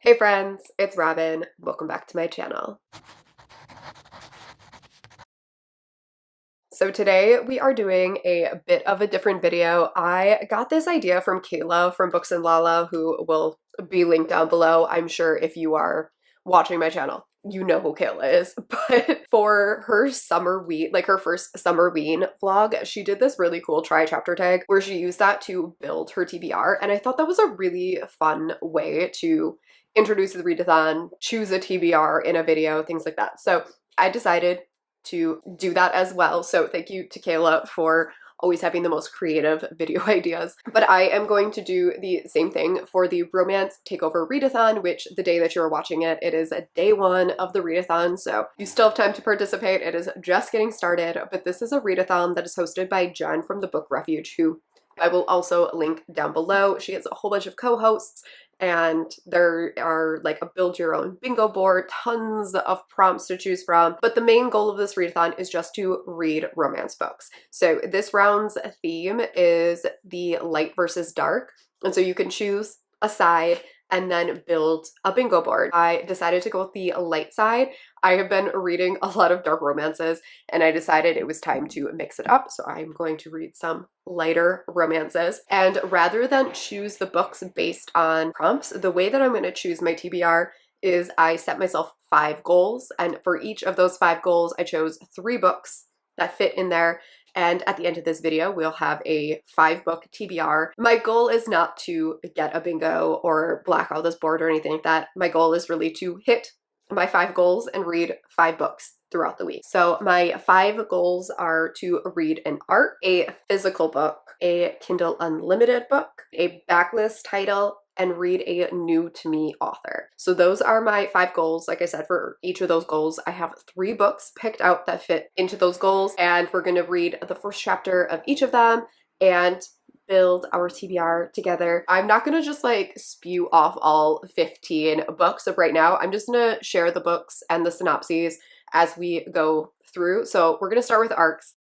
Hey friends, it's Robin. Welcome back to my channel. So today we are doing a bit of a different video. I got this idea from Kayla from Books and Lala, who will be linked down below. I'm sure if you are watching my channel, you know who Kayla is. But for her summer week, like her first summer ween vlog, she did this really cool try chapter tag where she used that to build her TBR. And I thought that was a really fun way to introduce the readathon, choose a TBR in a video, things like that. So I decided to do that as well. So thank you to Kayla for always having the most creative video ideas. But I am going to do the same thing for the Romance Takeover Readathon, which the day that you're watching it, it is day one of the readathon. So you still have time to participate. It is just getting started, but this is a readathon that is hosted by Jen from the Book Refuge, who I will also link down below. She has a whole bunch of co-hosts, and there are like a build your own bingo board, tons of prompts to choose from. But the main goal of this readathon is just to read romance books. So this round's theme is the light versus dark. And so you can choose a side and then build a bingo board. I decided to go with the light side. I have been reading a lot of dark romances and I decided it was time to mix it up. So I'm going to read some lighter romances. And rather than choose the books based on prompts, the way that I'm going to choose my TBR is I set myself 5 goals. And for each of those 5 goals, I chose 3 books that fit in there. And at the end of this video, we'll have a 5-book TBR. My goal is not to get a bingo or black out this board or anything like that. My goal is really to hit my 5 goals and read 5 books throughout the week. So my 5 goals are to read an art, a physical book, a Kindle Unlimited book, a backlist title, and read a new to me author. So those are my 5 goals. Like I said, for each of those goals, I have 3 books picked out that fit into those goals, and we're going to read the first chapter of each of them and build our TBR together. I'm not going to just like spew off all 15 books of right now. I'm just going to share the books and the synopses as we go through. So we're going to start with arcs.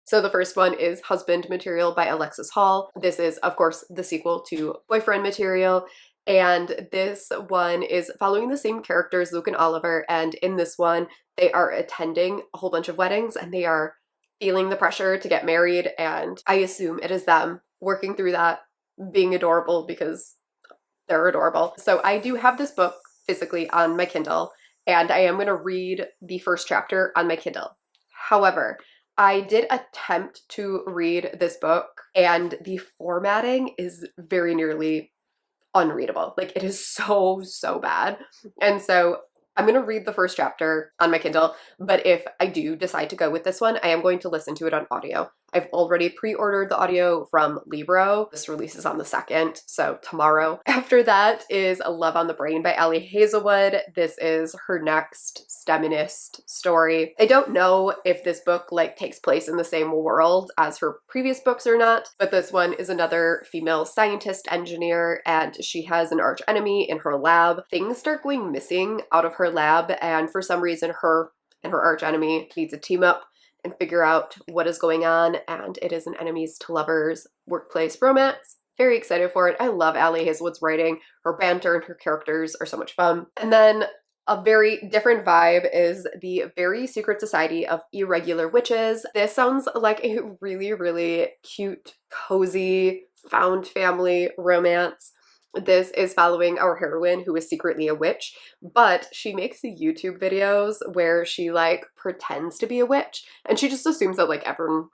So the first one is Husband Material by Alexis Hall. This is, of course, the sequel to Boyfriend Material. And this one is following the same characters, Luke and Oliver. And in this one, they are attending a whole bunch of weddings and they are feeling the pressure to get married. And I assume it is them working through that, being adorable because they're adorable. So I do have this book physically on my Kindle, and I am going to read the first chapter on my Kindle. However, I did attempt to read this book, and the formatting is very nearly unreadable. Like, it is so, so bad. And so I'm going to read the first chapter on my Kindle, but if I do decide to go with this one, I am going to listen to it on audio. I've already pre-ordered the audio from Libro. This releases on the 2nd, so tomorrow. After that is Love on the Brain by Ali Hazelwood. This is her next STEMinist story. I don't know if this book like takes place in the same world as her previous books or not, but this one is another female scientist engineer and she has an arch enemy in her lab. Things start going missing out of her lab, and for some reason her and her arch enemy need to team up and figure out what is going on, and it is an enemies to lovers workplace romance. Very excited for it. I love Ali Hazelwood's writing. Her banter and her characters are so much fun. And then a very different vibe is the Very Secret Society of Irregular Witches. This sounds like a really, really cute, cozy, found family romance. This is following our heroine who is secretly a witch, but she makes YouTube videos where she like pretends to be a witch and she just assumes that like everyone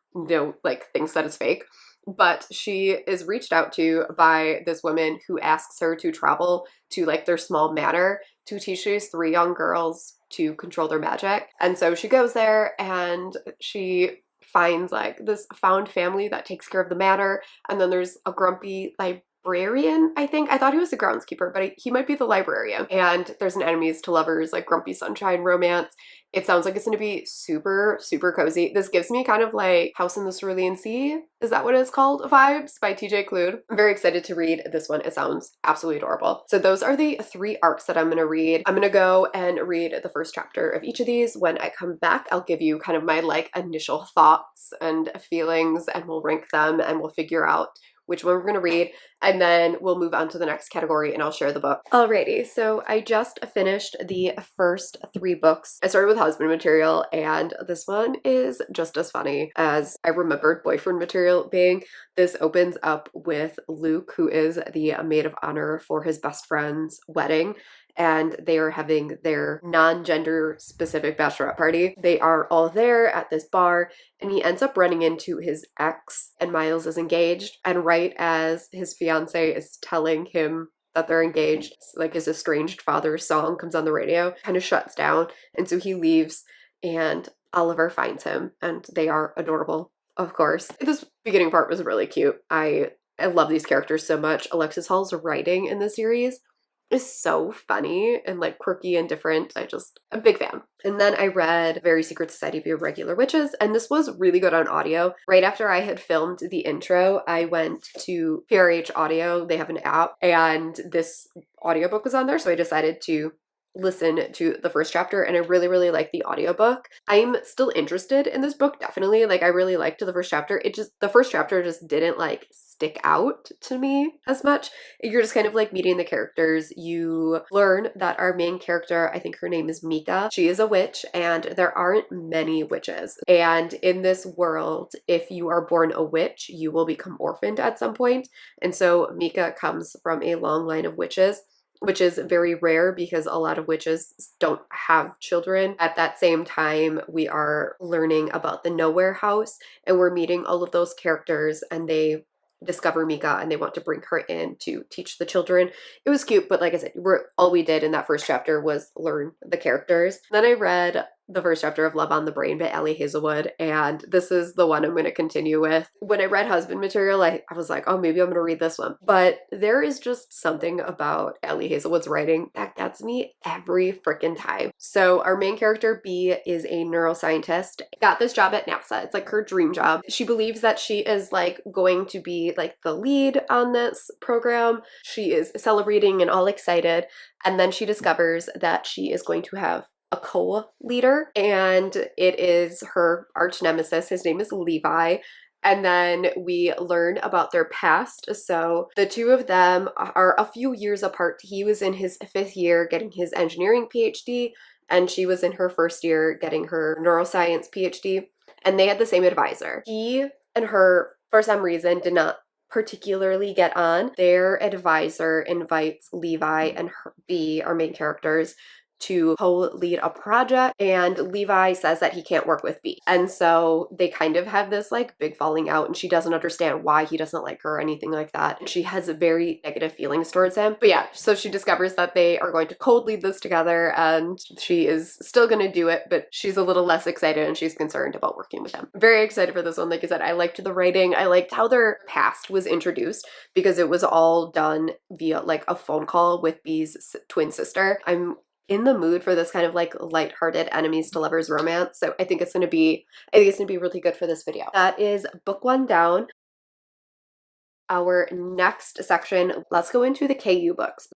thinks that it's fake. But she is reached out to by this woman who asks her to travel to like their small manor to teach these 3 young girls to control their magic. And so she goes there and she finds like this found family that takes care of the manor, and then there's a grumpy librarian, I think. I thought he was the groundskeeper, but he might be the librarian. And there's an enemies to lovers, like grumpy sunshine romance. It sounds like it's going to be super, super cozy. This gives me kind of like House in the Cerulean Sea, is that what it's called? Vibes by TJ Klune. I'm very excited to read this one. It sounds absolutely adorable. So those are the 3 arcs that I'm going to read. I'm going to go and read the first chapter of each of these. When I come back, I'll give you kind of my like initial thoughts and feelings, and we'll rank them and we'll figure out which one we're going to read. and then we'll move on to the next category and I'll share the book. Alrighty, so I just finished the first 3 books. I started with husband material, and this one is just as funny as I remembered boyfriend material being. This opens up with Luke, who is the maid of honor for his best friend's wedding, and they are having their non-gender specific bachelorette party. They are all there at this bar, and he ends up running into his ex, and Miles is engaged. And right as his fiance is telling him that they're engaged, like his estranged father's song comes on the radio, kind of shuts down, and so he leaves, and Oliver finds him, and they are adorable, of course. This beginning part was really cute. I love these characters so much. Alexis Hall's writing in the series is so funny and like quirky and different. I'm a big fan. And then I read Very Secret Society of Irregular Witches, and this was really good on audio. Right after I had filmed the intro, I went to PRH Audio. They have an app, and this audiobook was on there, so I decided to listen to the first chapter, and I really, really like the audiobook. I'm still interested in this book, definitely. Like, I really liked the first chapter. The first chapter just didn't like stick out to me as much. You're just kind of like meeting the characters. You learn that our main character, I think her name is Mika, she is a witch, and there aren't many witches. And in this world, if you are born a witch, you will become orphaned at some point. And so Mika comes from a long line of witches, which is very rare because a lot of witches don't have children. At that same time, we are learning about the Nowhere House, and we're meeting all of those characters, and they discover Mika and they want to bring her in to teach the children. It was cute, but like I said, all we did in that first chapter was learn the characters. Then I read the first chapter of Love on the Brain by Ellie Hazelwood, and this is the one I'm going to continue with. When I read husband material, I was like, oh, maybe I'm going to read this one. But there is just something about Ellie Hazelwood's writing that gets me every freaking time. So our main character, B, is a neuroscientist, got this job at NASA. It's like her dream job. She believes that she is like going to be like the lead on this program. She is celebrating and all excited. And then she discovers that she is going to have a co-leader, and it is her arch nemesis. His name is Levi. And then we learn about their past. So the two of them are a few years apart. He was in his 5th year getting his engineering PhD, and she was in her 1st year getting her neuroscience PhD. And they had the same advisor. He and her, for some reason, did not particularly get on. Their advisor invites Levi and B, our main characters, to co-lead a project, and Levi says that he can't work with B. And so they kind of have this like big falling out, and she doesn't understand why he doesn't like her or anything like that. And she has very negative feelings towards him. But yeah, so she discovers that they are going to co-lead this together, and she is still going to do it, but she's a little less excited and she's concerned about working with him. Very excited for this one. Like I said, I liked the writing. I liked how their past was introduced because it was all done via like a phone call with B's twin sister. I'm in the mood for this kind of like lighthearted enemies to lovers romance. So I think it's gonna be really good for this video. That is book 1 down. Our next section, let's go into the KU books.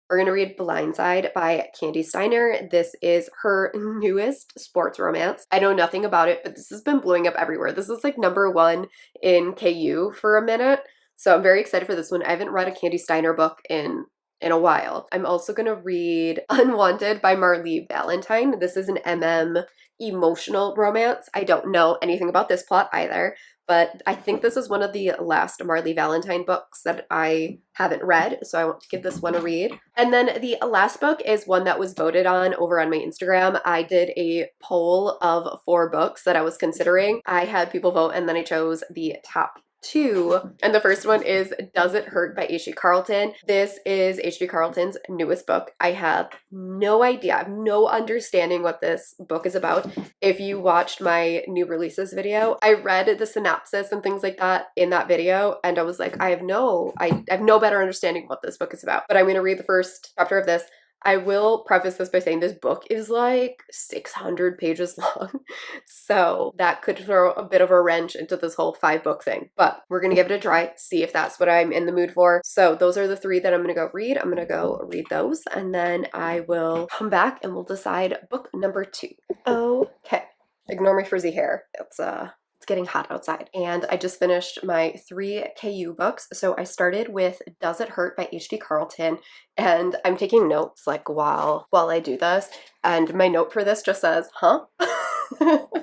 We're gonna read Blide Side by Candy Steiner. This is her newest sports romance. I know nothing about it, but this has been blowing up everywhere. This is like #1 in KU for a minute. So I'm very excited for this one. I haven't read a Candy Steiner book in a while. I'm also gonna read Unwanted by Marlee Valentine. This is an emotional romance. I don't know anything about this plot either, but I think this is one of the last Marlee Valentine books that I haven't read, so I want to give this one a read. And then the last book is one that was voted on over on my Instagram. I did a poll of 4 books that I was considering. I had people vote, and then I chose the top 2, and the first one is Does It Hurt by H.G. Carlton. This is H.G. Carlton's newest book. I have no idea, I have no understanding what this book is about. If you watched my new releases video, I read the synopsis and things like that in that video, and I was like, I have no better understanding what this book is about. But I'm going to read the first chapter of this. I will preface this by saying this book is like 600 pages long, so that could throw a bit of a wrench into this whole 5-book thing. But we're gonna give it a try, see if that's what I'm in the mood for. So those are the 3 that I'm gonna go read. I'm gonna go read those, and then I will come back and we'll decide book number 2. Okay, ignore my frizzy hair. It's It's getting hot outside. And I just finished my 3 KU books. So I started with Does It Hurt by H.D. Carlton, and I'm taking notes like while I do this. And my note for this just says, huh?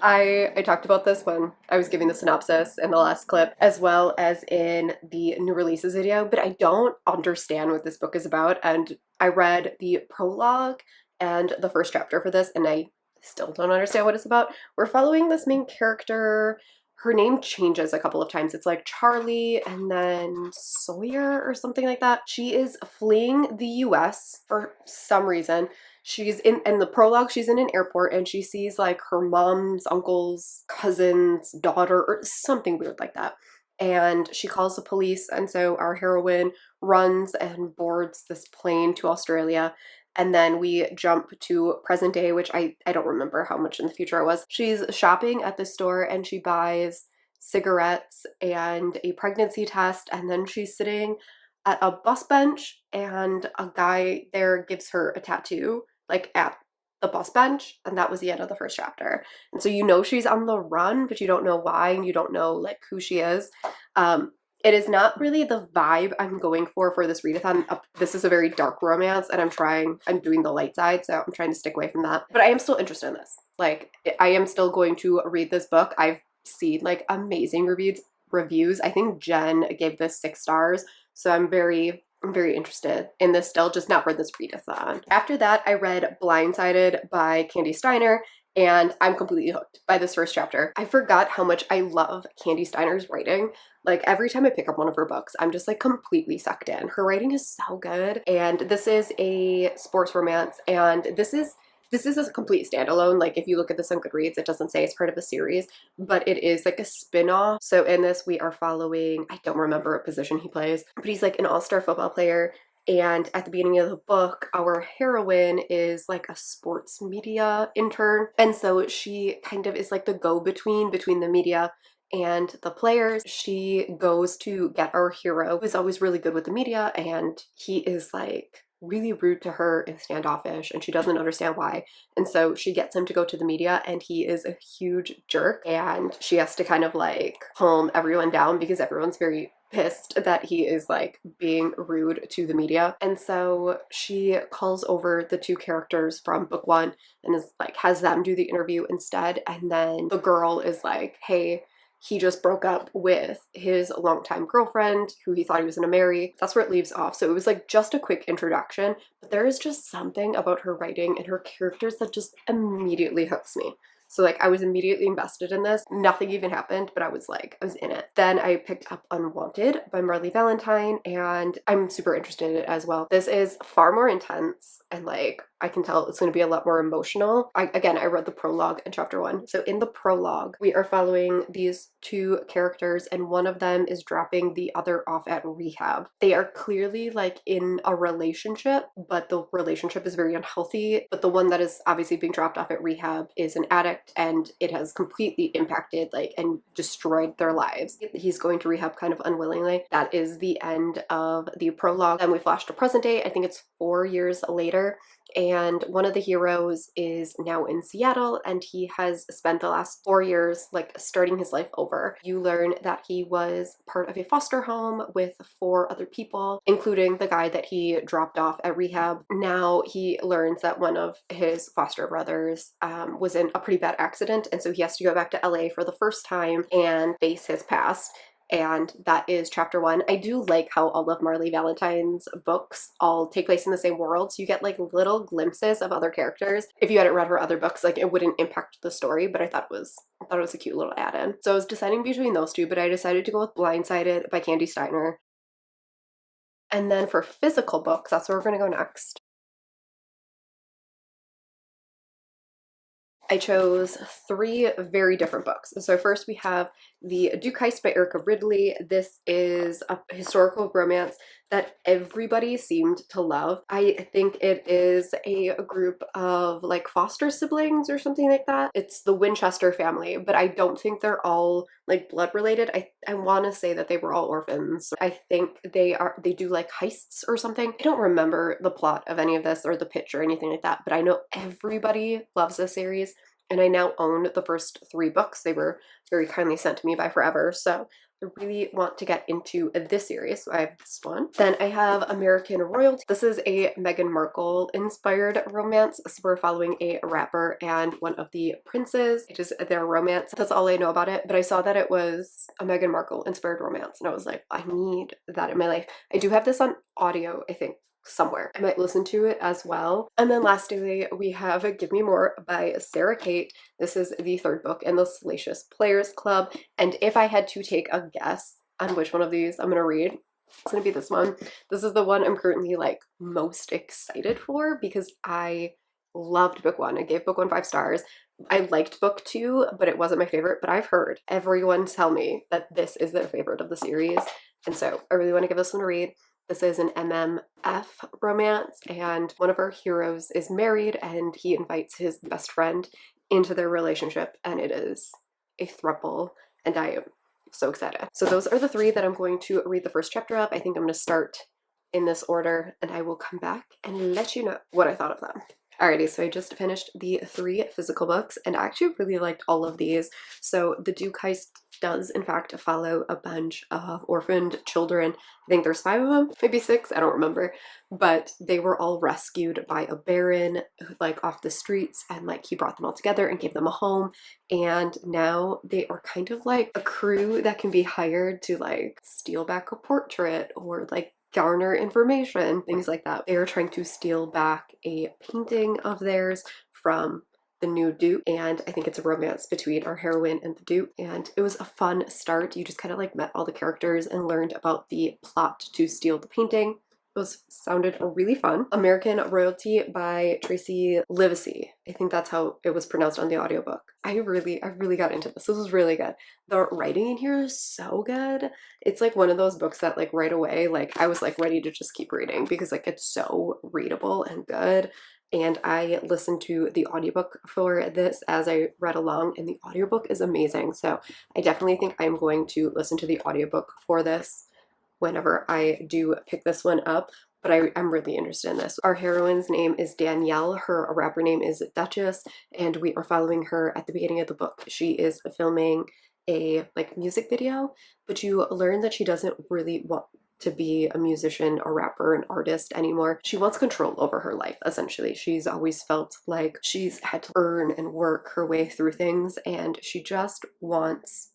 I talked about this when I was giving the synopsis in the last clip, as well as in the new releases video, but I don't understand what this book is about. And I read the prologue and the first chapter for this, and I still don't understand what it's about. We're following this main character. Her name changes a couple of times. It's like Charlie and then Sawyer or something like that. She is fleeing the US for some reason. She's in the prologue, she's in an airport and she sees like her mom's uncle's cousin's daughter or something weird like that. And she calls the police, and so our heroine runs and boards this plane to Australia. And then we jump to present day, which I don't remember how much in the future it was. She's shopping at the store and she buys cigarettes and a pregnancy test, and then she's sitting at a bus bench and a guy there gives her a tattoo like at the bus bench, and that was the end of the first chapter. And so you know she's on the run, but you don't know why and you don't know like who she is. It is not really the vibe I'm going for this readathon. This is a very dark romance, and I'm doing the light side, so I'm trying to stick away from that. But I am still interested in this. Like, I am still going to read this book. I've seen like amazing reviews. I think Jen gave this 6 stars, so I'm very interested in this still, just not for this readathon. After that, I read Blindsided by Candy Steiner, and I'm completely hooked by this first chapter. I forgot how much I love Candy Steiner's writing. Like, every time I pick up one of her books, I'm just like completely sucked in. Her writing is so good, and this is a sports romance, and this is a complete standalone. Like, if you look at this on Goodreads, it doesn't say it's part of a series, but it is like a spin-off. So in this, we are following, I don't remember what position he plays, but he's like an all-star football player. And at the beginning of the book, our heroine is like a sports media intern. And so she kind of is like the go-between between the media and the players. She goes to get our hero, who's always really good with the media, and he is like really rude to her and standoffish, and she doesn't understand why. And so she gets him to go to the media, and he is a huge jerk, and she has to kind of like calm everyone down because everyone's very pissed that he is like being rude to the media. And so she calls over the 2 characters from book 1 and is like has them do the interview instead. And then the girl is like, hey, he just broke up with his longtime girlfriend who he thought he was gonna marry. That's where it leaves off. So it was like just a quick introduction, but there is just something about her writing and her characters that just immediately hooks me. So like I was immediately invested in this. Nothing even happened, but I was in it. Then I picked up Unwanted by Marley Valentine, and I'm super interested in it as well. This is far more intense, and like I can tell it's going to be a lot more emotional. I read the prologue in chapter 1. So in the prologue, we are following these 2 characters, and one of them is dropping the other off at rehab. They are clearly like in a relationship, but the relationship is very unhealthy. But the one that is obviously being dropped off at rehab is an addict, and it has completely impacted like and destroyed their lives. He's going to rehab kind of unwillingly. That is the end of the prologue. Then we flash to present day. I think it's 4 years later, and one of the heroes is now in Seattle, and he has spent the last 4 years like starting his life over. You learn that he was part of a foster home with 4 other people, including the guy that he dropped off at rehab. Now he learns that one of his foster brothers was in a pretty bad accident, and so he has to go back to LA for the first time and face his past. And that is chapter 1. I do like how all of Marley Valentine's books all take place in the same world, so you get like little glimpses of other characters. If you hadn't read her other books, like it wouldn't impact the story, but I thought it was a cute little add-in. So I was deciding between those 2, but I decided to go with Blindsided by Candy Steiner. And then for physical books, that's where we're gonna go next. I chose 3 very different books. So first we have the Duke Heist by Erica Ridley. This is a historical romance that everybody seemed to love. I think it is a group of like foster siblings or something like that. It's the Winchester family, but I don't think they're all like blood related. I want to say that they were all orphans. I think they do like heists or something. I don't remember the plot of any of this or the pitch or anything like that, but I know everybody loves this series. and I now own the first 3 books. They were very kindly sent to me by Forever, so I really want to get into this series. So I have this one. Then I have American Royalty. This is a Meghan Markle inspired romance. So we're following a rapper and one of the princes. It is their romance. That's all I know about it, but I saw that it was a Meghan Markle inspired romance and I was like, I need that in my life. I do have this on audio, I think, somewhere. I might listen to it as well. And then lastly, we have Give Me More by Sarah Kate. This is the 3rd book in the Salacious Players Club. And if I had to take a guess on which one of these I'm gonna read, it's gonna be this one. This is the one I'm currently like most excited for because I loved book 1. I gave book 1 5 stars. I liked book 2, but it wasn't my favorite. But I've heard everyone tell me that this is their favorite of the series. And so I really want to give this one a read. This is an MMF romance, and one of our heroes is married and he invites his best friend into their relationship, and it is a throuple, and I am so excited. So those are the 3 that I'm going to read the first chapter of. I think I'm going to start in this order, and I will come back and let you know what I thought of them. Alrighty, so I just finished the 3 physical books, and I actually really liked all of these. So the Duke Heist does in fact follow a bunch of orphaned children. I think there's 5 of them, maybe 6, I don't remember, but they were all rescued by a baron like off the streets, and like he brought them all together and gave them a home, and now they are kind of like a crew that can be hired to like steal back a portrait or like garner information, things like that. They are trying to steal back a painting of theirs from the new Duke, and I think it's a romance between our heroine and the Duke, and it was a fun start. You just kind of like met all the characters and learned about the plot to steal the painting. Sounded really fun. American Royalty by Tracy Livesey. I think that's how it was pronounced on the audiobook. I really got into this. This was really good. The writing in here is so good. It's like one of those books that like right away, like I was like ready to just keep reading because like it's so readable and good. And I listened to the audiobook for this as I read along, and the audiobook is amazing. So I definitely think I'm going to listen to the audiobook for this whenever I do pick this one up, but I'm really interested in this. Our heroine's name is Danielle. Her rapper name is Duchess, and we are following her at the beginning of the book. She is filming a like music video, but you learn that she doesn't really want to be a musician, a rapper, an artist anymore. She wants control over her life, essentially. She's always felt like she's had to earn and work her way through things, and she just wants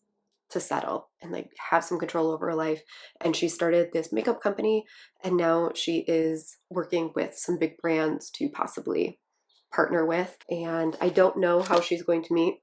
to settle and like have some control over her life. And she started this makeup company, and now she is working with some big brands to possibly partner with. And I don't know how she's going to meet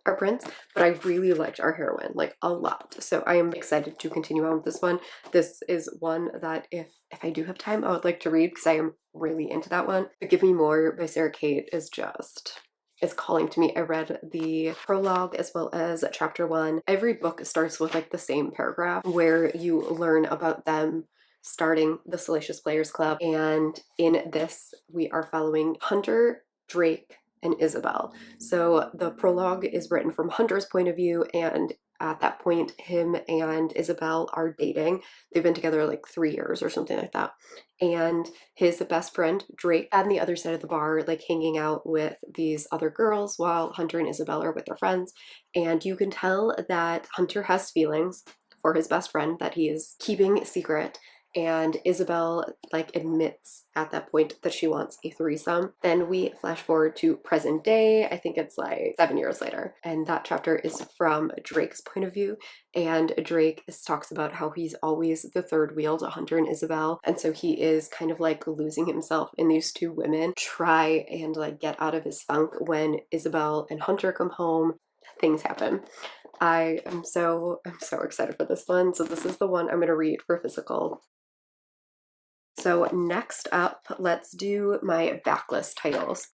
our prince, but I really liked our heroine like a lot. So I am excited to continue on with this one. This is one that if I do have time, I would like to read because I am really into that one. But Give Me More by Sarah Kate is just, it's calling to me. I read the prologue as well as chapter 1. Every book starts with like the same paragraph where you learn about them starting the Salacious Players Club. And in this, we are following Hunter, Drake, and Isabel. So the prologue is written from Hunter's point of view, and at that point, him and Isabel are dating. They've been together like 3 years or something like that. And his best friend, Drake, on the other side of the bar, like hanging out with these other girls while Hunter and Isabel are with their friends. And you can tell that Hunter has feelings for his best friend that he is keeping secret. And Isabel like admits at that point that she wants a threesome. Then we flash forward to present day. I think it's like 7 years later, and that chapter is from Drake's point of view. And Drake talks about how he's always the third wheel to Hunter and Isabel, and so he is kind of like losing himself in these 2 women. Try and like get out of his funk when Isabel and Hunter come home. Things happen. I'm so excited for this one. So this is the one I'm going to read for physical. So next up, let's do my backlist titles.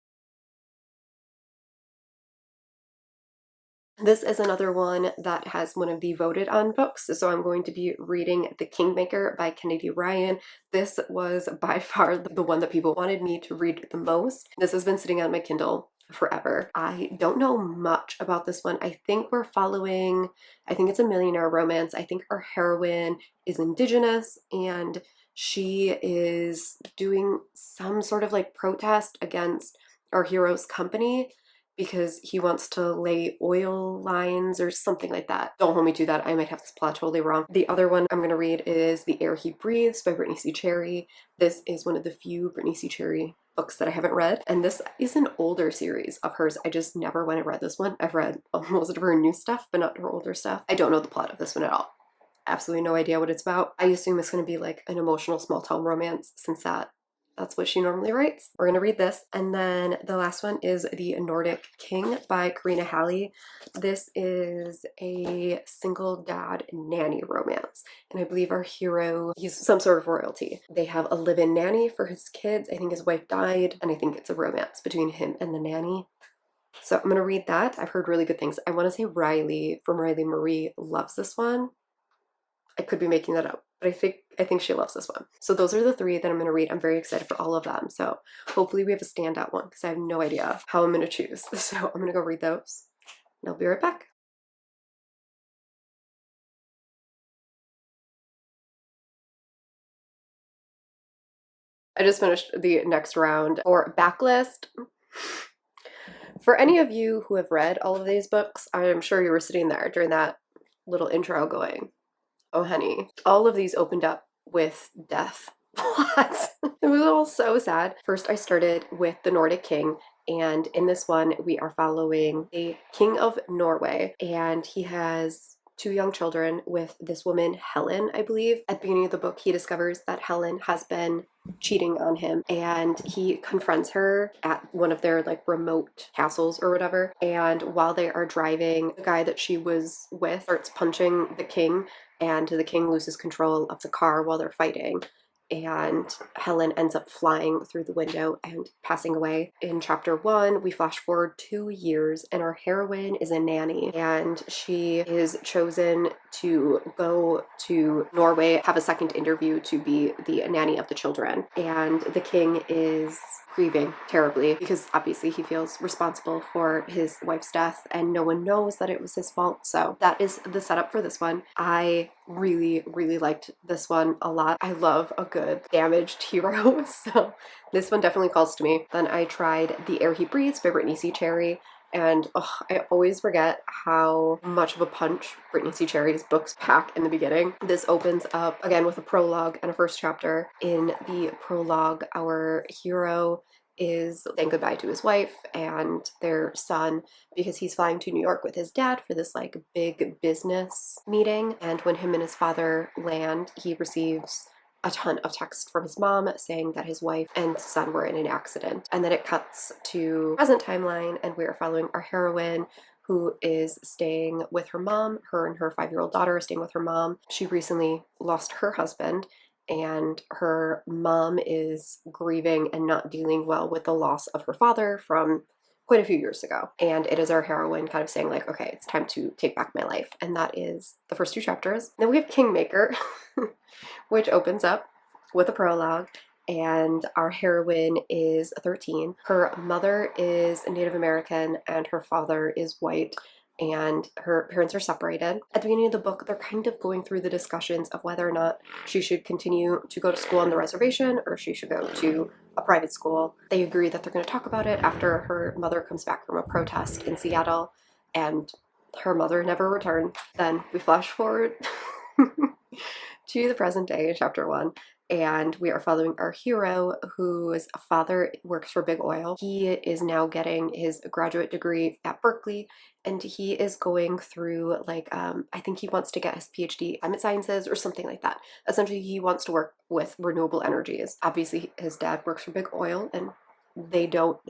This is another one that has one of the voted on books, so I'm going to be reading The Kingmaker by Kennedy Ryan. This was by far the one that people wanted me to read the most. This has been sitting on my Kindle forever. I don't know much about this one. I think it's a millionaire romance. I think our heroine is indigenous, and she is doing some sort of like protest against our hero's company, because he wants to lay oil lines or something like that. Don't hold me to that. I might have this plot totally wrong. The other one I'm going to read is The Air He Breathes by Brittany C. Cherry. This is one of the few Brittany C. Cherry books that I haven't read, and this is an older series of hers. I just never went and read this one. I've read most of her new stuff, but not her older stuff. I don't know the plot of this one at all. Absolutely no idea what it's about. I assume it's going to be like an emotional small town romance, since that's what she normally writes. We're going to read this. And then the last one is The Nordic King by Karina Halley. This is a single dad nanny romance. And I believe our hero, he's some sort of royalty. They have a live-in nanny for his kids. I think his wife died, and I think it's a romance between him and the nanny. So I'm going to read that. I've heard really good things. I want to say Riley from Riley Marie loves this one. I could be making that up, but I think she loves this one. So those are the three that I'm going to read. I'm very excited for all of them. So hopefully we have a standout one, because I have no idea how I'm going to choose. So I'm going to go read those, and I'll be right back. I just finished the next round for backlist. For any of you who have read all of these books, I am sure you were sitting there during that little intro going, oh honey, all of these opened up with death plots. It was all so sad. First, I started with the Nordic King, and in this one, we are following a king of Norway, and he has two young children with this woman, Helen, I believe. At the beginning of the book, he discovers that Helen has been cheating on him, and he confronts her at one of their like remote castles or whatever. And while they are driving, the guy that she was with starts punching the king, and the king loses control of the car while they're fighting, and Helen ends up flying through the window and passing away. In chapter 1, we flash forward 2 years, and our heroine is a nanny, and she is chosen to go to Norway, have a second interview to be the nanny of the children. And the king is grieving terribly, because obviously he feels responsible for his wife's death, and no one knows that it was his fault. So that is the setup for this one. I really liked this one a lot. I love a good damaged hero, so this one definitely calls to me. Then I tried The Air He Breathes by Brittany C. Cherry, and I always forget how much of a punch Brittany C. Cherry's books pack in the beginning. This opens up again with a prologue and a first chapter. In the prologue, our hero is saying goodbye to his wife and their son, because he's flying to New York with his dad for this like big business meeting. And when him and his father land, he receives a ton of text from his mom saying that his wife and son were in an accident. And then it cuts to present timeline, and we are following our heroine, who is staying with her mom. Her and her 5-year-old daughter are staying with her mom. She recently lost her husband, and her mom is grieving and not dealing well with the loss of her father from quite a few years ago. And it is our heroine kind of saying like, okay, it's time to take back my life. And that is the first 2 chapters. Then we have Kingmaker, which opens up with a prologue, and our heroine is 13. Her mother is Native American and her father is white, and her parents are separated. At the beginning of the book, they're kind of going through the discussions of whether or not she should continue to go to school on the reservation or she should go to a private school. They agree that they're going to talk about it after her mother comes back from a protest in Seattle, and her mother never returned. Then we flash forward to the present day in chapter 1, and we are following our hero, whose father works for Big Oil. He is now getting his graduate degree at Berkeley, and he is going through like I think he wants to get his PhD in climate sciences or something like that. Essentially, he wants to work with renewable energies. Obviously, his dad works for Big Oil, and they don't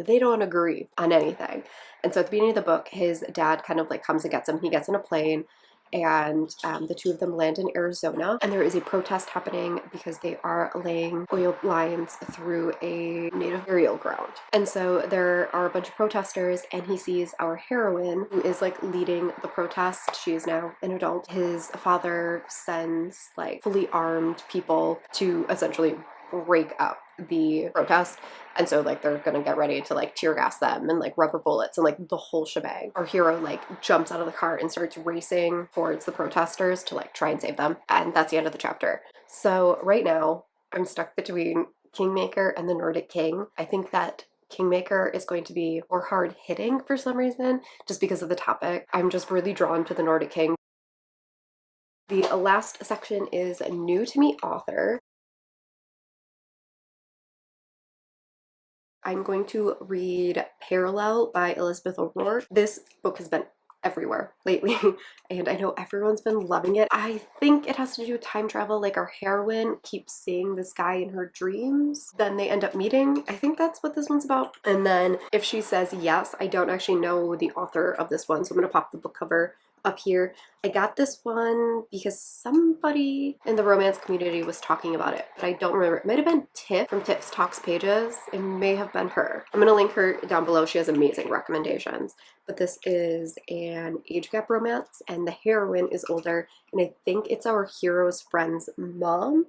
agree on anything. And so at the beginning of the book, his dad kind of like comes and gets him. He gets in a plane, and the two of them land in Arizona, and there is a protest happening because they are laying oil lines through a native burial ground. And so there are a bunch of protesters, and he sees our heroine, who is like leading the protest. She is now an adult. His father sends like fully armed people to essentially break up the protest, and so like they're gonna get ready to like tear gas them and like rubber bullets and like the whole shebang. Our hero like jumps out of the car and starts racing towards the protesters to like try and save them, and that's the end of the chapter. So right now I'm stuck between Kingmaker and the Nordic King. I think that Kingmaker is going to be more hard hitting for some reason, just because of the topic. I'm just really drawn to the Nordic King. The last section is new to me author. I'm going to read Parallel by Elizabeth O'Rourke. This book has been everywhere lately and I know everyone's been loving it. I think it has to do with time travel, like our heroine keeps seeing this guy in her dreams, then they end up meeting. I think that's what this one's about. And then if she says yes, I don't actually know the author of this one, so I'm gonna pop the book cover up here. I got this one because somebody in the romance community was talking about it, but I don't remember. It might have been Tiff from Tiff's Talks pages. It may have been her. I'm gonna link her down below. She has amazing recommendations. But this is an age gap romance and the heroine is older, and I think it's our hero's friend's mom.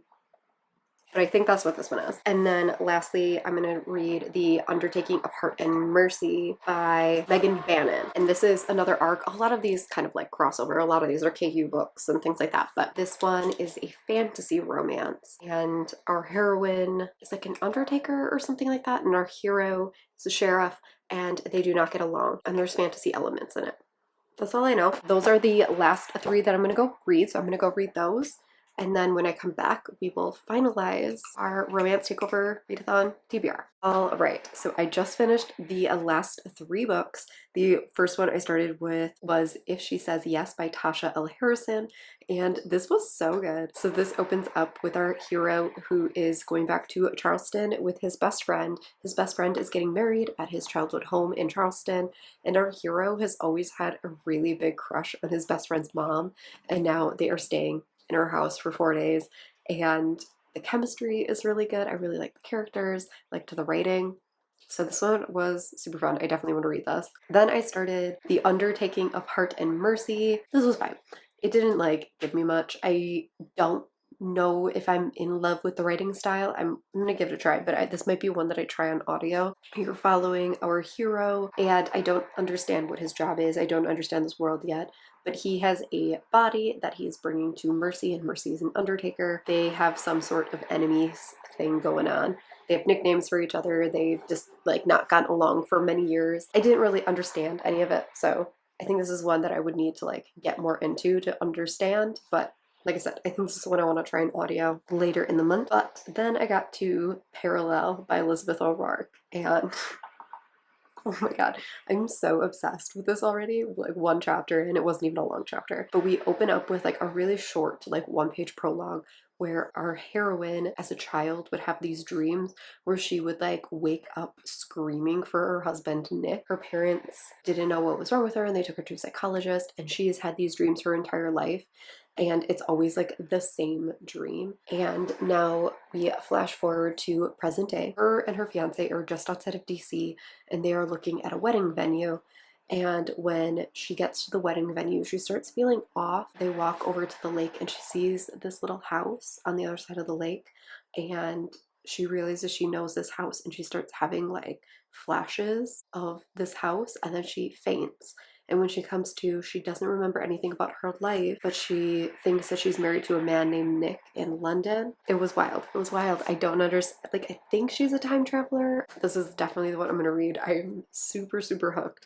But I think that's what this one is. And then lastly, I'm going to read The Undertaking of Hart and Mercy by Megan Bannon. And this is another arc. A lot of these kind of like crossover. A lot of these are KU books and things like that. But this one is a fantasy romance. And our heroine is like an undertaker or something like that. And our hero is a sheriff, and they do not get along. And there's fantasy elements in it. That's all I know. Those are the last three that I'm going to go read. So I'm going to go read those. And then when I come back, we will finalize our romance takeover readathon TBR. All right, so I just finished the last three books. The first one I started with was If She Says Yes by Tasha L. Harrison, and this was so good. So this opens up with our hero who is going back to Charleston with his best friend. His best friend is getting married at his childhood home in Charleston, and our hero has always had a really big crush on his best friend's mom, and now they are staying in our house for 4 days, and the chemistry is really good. I really like the characters, like to the writing. So this one was super fun. I definitely want to read this. Then I started The Undertaking of Hart and Mercy. This was fine. It didn't like give me much. I don't know if I'm in love with the writing style. I'm gonna give it a try, but this might be one that I try on audio. You're following our hero, and I don't understand what his job is. I don't understand this world yet, but he has a body that he's bringing to Mercy, and Mercy is an undertaker. They have some sort of enemies thing going on. They have nicknames for each other. They've just like not gotten along for many years. I didn't really understand any of it, so I think this is one that I would need to like get more into to understand, but like I said, I think this is one I want to try in audio later in the month. But then I got to Parallel by Elizabeth O'Rourke, and oh my god, I'm so obsessed with this already. Like one chapter, and it wasn't even a long chapter. But we open up with like a really short, like one-page prologue where our heroine as a child would have these dreams where she would like wake up screaming for her husband Nick. Her parents didn't know what was wrong with her, and they took her to a psychologist, and she has had these dreams her entire life. And it's always like the same dream. And now we flash forward to present day. Her and her fiance are just outside of DC, and they are looking at a wedding venue. And when she gets to the wedding venue, she starts feeling off. They walk over to the lake, and she sees this little house on the other side of the lake. And she realizes she knows this house, and she starts having like flashes of this house, and then she faints. And when she comes to, she doesn't remember anything about her life, but she thinks that she's married to a man named Nick in London. It was wild. It was wild. I don't understand. Like, I think she's a time traveler. This is definitely the one I'm going to read. I'm super, super hooked.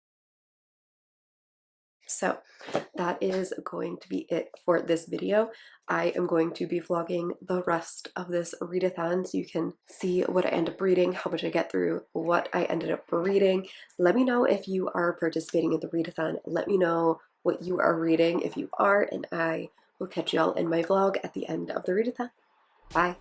So that is going to be it for this video. I am going to be vlogging the rest of this readathon so you can see what I end up reading, how much I get through, what I ended up reading. Let me know if you are participating in the readathon. Let me know what you are reading if you are, and I will catch y'all in my vlog at the end of the readathon. Bye!